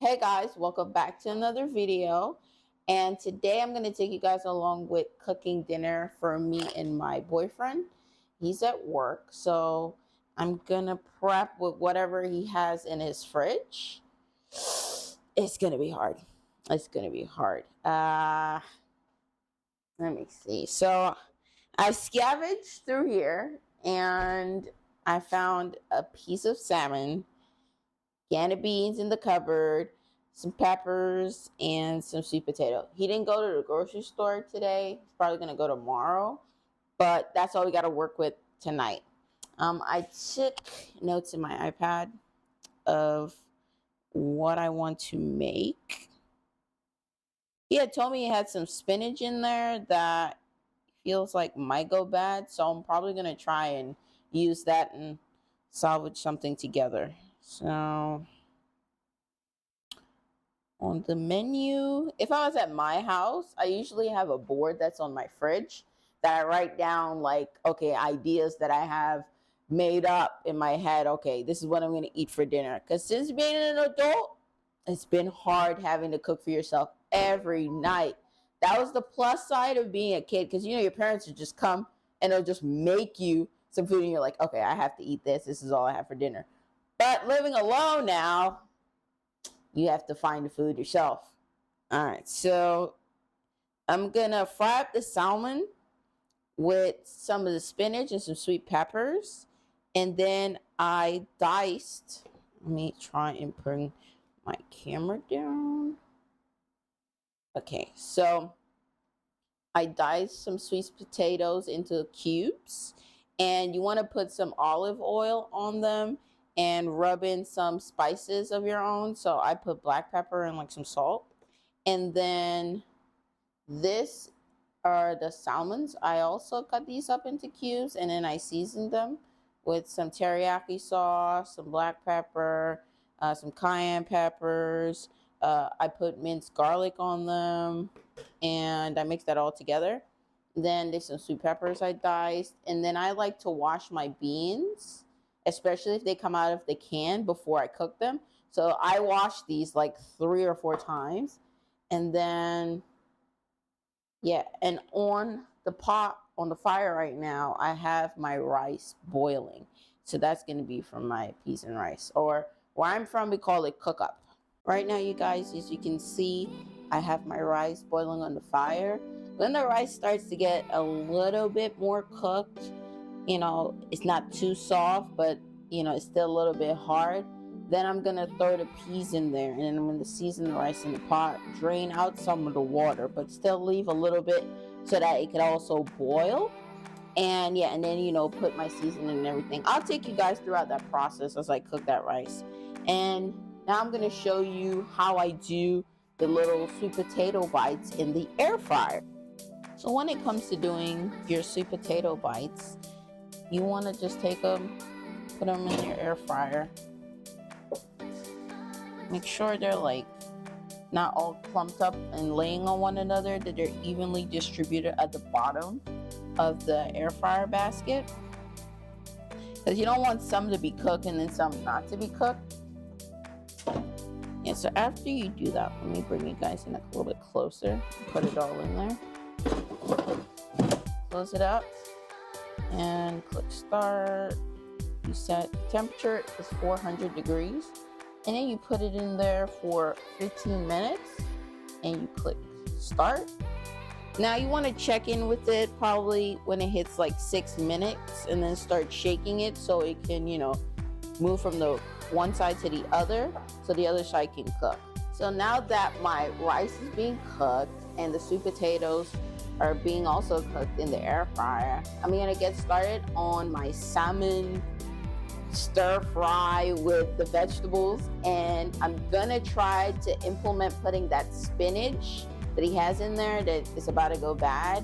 Hey guys, welcome back to another video. And today I'm going to take you guys along with cooking dinner for me and my boyfriend. He's at work, so I'm going to prep with whatever he has in his fridge. It's going to be hard. It's going to be hard. Let me see. So I scavenged through here and I found a piece of salmon, can of beans in the cupboard, some peppers, and some sweet potato. He didn't go to the grocery store today. He's probably going to go tomorrow, but that's all we got to work with tonight. I took notes in my iPad of what I want to make. He had told me he had some spinach in there that feels like might go bad, so I'm probably going to try and use that and salvage something together. So on the menu, if I was at my house, I usually have a board that's on my fridge that I write down, like, okay, ideas that I have made up in my head. Okay, this is what I'm going to eat for dinner. Because since being an adult, it's been hard having to cook for yourself every night. That was the plus side of being a kid, because your parents would just come and they'll just make you some food and you're like, okay, I have to eat this. This is all I have for dinner. But living alone now, you have to find the food yourself. All right, so I'm gonna fry up the salmon with some of the spinach and some sweet peppers, and then I diced. Let me try and bring my camera down. Okay, so I diced some sweet potatoes into cubes, and you want to put some olive oil on them and rub in some spices of your own. So I put black pepper and like some salt. And then this are the salmons. I also cut these up into cubes and then I seasoned them with some teriyaki sauce, some black pepper, some cayenne peppers. I put minced garlic on them and I mixed that all together. Then there's some sweet peppers I diced. And then I like to wash my beans, especially if they come out of the can before I cook them. So I wash these like 3 or 4 times. And then, yeah, and on the pot, on the fire right now, I have my rice boiling. So that's going to be for my peas and rice. Or where I'm from, we call it cook up. Right now, you guys, as you can see, I have my rice boiling on the fire. When the rice starts to get a little bit more cooked, it's not too soft, but, it's still a little bit hard. Then I'm going to throw the peas in there, and then I'm going to season the rice in the pot, drain out some of the water, but still leave a little bit so that it could also boil. And yeah, and then, put my seasoning and everything. I'll take you guys throughout that process as I cook that rice. And now I'm going to show you how I do the little sweet potato bites in the air fryer. So when it comes to doing your sweet potato bites, you want to just take them, put them in your air fryer. Make sure they're like not all clumped up and laying on one another, that they're evenly distributed at the bottom of the air fryer basket. Because you don't want some to be cooked and then some not to be cooked. Yeah, so after you do that, let me bring you guys in a little bit closer. Put it all in there. Close it up and click start. You set temperature is 400 degrees. And then you put it in there for 15 minutes and you click start. Now you want to check in with it probably when it hits like 6 minutes and then start shaking it so it can, move from the one side to the other so the other side can cook. So now that my rice is being cooked and the sweet potatoes are being also cooked in the air fryer, I'm going to get started on my salmon stir fry with the vegetables, and I'm gonna try to implement putting that spinach that he has in there that is about to go bad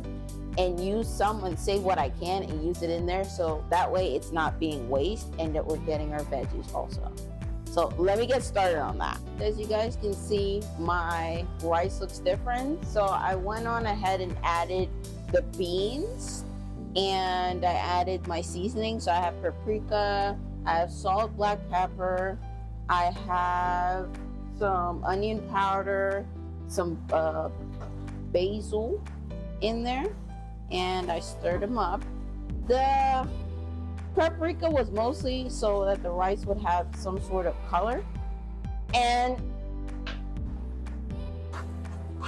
and use some and save what I can and use it in there, so that way it's not being waste and that we're getting our veggies also. So let me get started on that. As you guys can see, my rice looks different, so I went on ahead and added the beans and I added my seasoning. So I have paprika, I have salt, black pepper, I have some onion powder, some basil in there, and I stirred them up. The paprika was mostly so that the rice would have some sort of color, and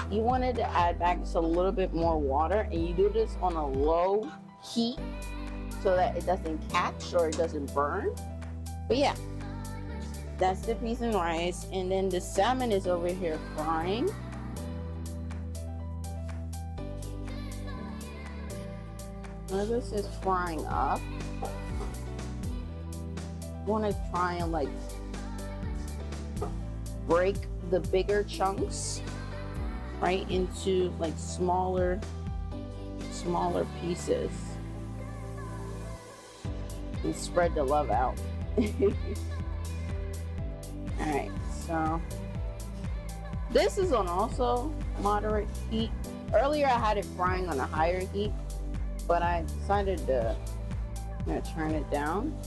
you wanted to add back just a little bit more water, and you do this on a low heat so that it doesn't catch or it doesn't burn. But yeah, that's the peas and rice, and then the salmon is over here frying. Now this is frying up. I want to try and like break the bigger chunks right into like smaller pieces and spread the love out. Alright, so this is on also moderate heat. Earlier I had it frying on a higher heat, but I decided to turn it down.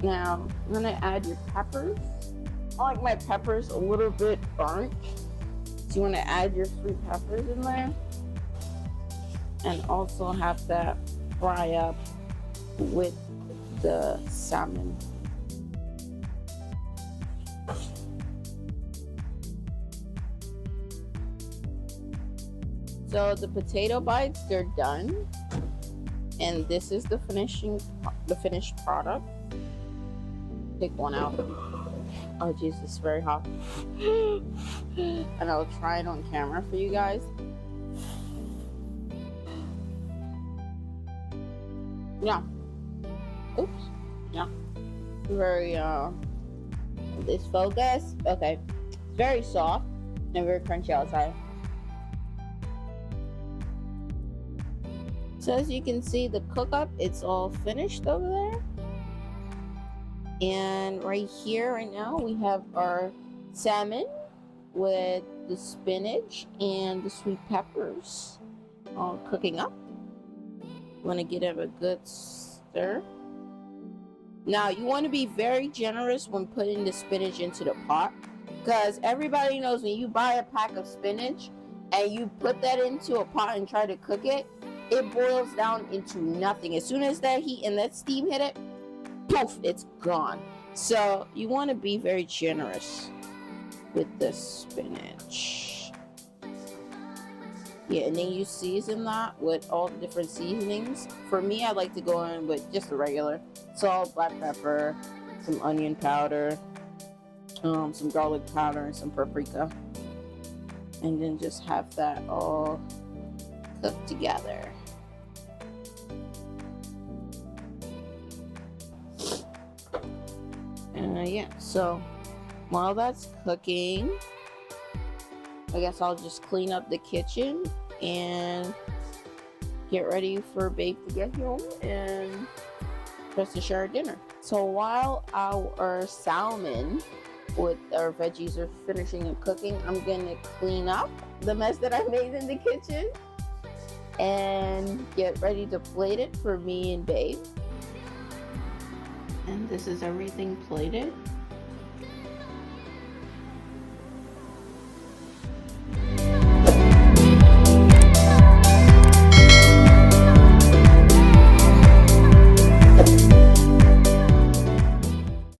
Now I'm gonna add your peppers. I like my peppers a little bit burnt, so you want to add your sweet peppers in there, and also have that fry up with the salmon. So the potato bites, they're done, and this is the finished product. Take one out. Oh Jesus, it's very hot. And I'll try it on camera for you guys. Yeah. Oops. Yeah. Very this focus. Okay. It's very soft and very crunchy outside. So as you can see, the cook up, it's all finished over there. And right here, right now, we have our salmon with the spinach and the sweet peppers all cooking up. Want to give it a good stir. Now, you want to be very generous when putting the spinach into the pot, because everybody knows when you buy a pack of spinach and you put that into a pot and try to cook it, it boils down into nothing. As soon as that heat and that steam hit it, poof, it's gone. So you want to be very generous with the spinach. Yeah, and then you season that with all the different seasonings. For me, I like to go in with just the regular salt, black pepper, some onion powder, some garlic powder, and some paprika, and then just have that all cooked together. Yeah, so while that's cooking, I guess I'll just clean up the kitchen and get ready for Babe to get home and press to share dinner. So while our salmon with our veggies are finishing and cooking, I'm gonna clean up the mess that I made in the kitchen and get ready to plate it for me and Babe. And this is everything plated.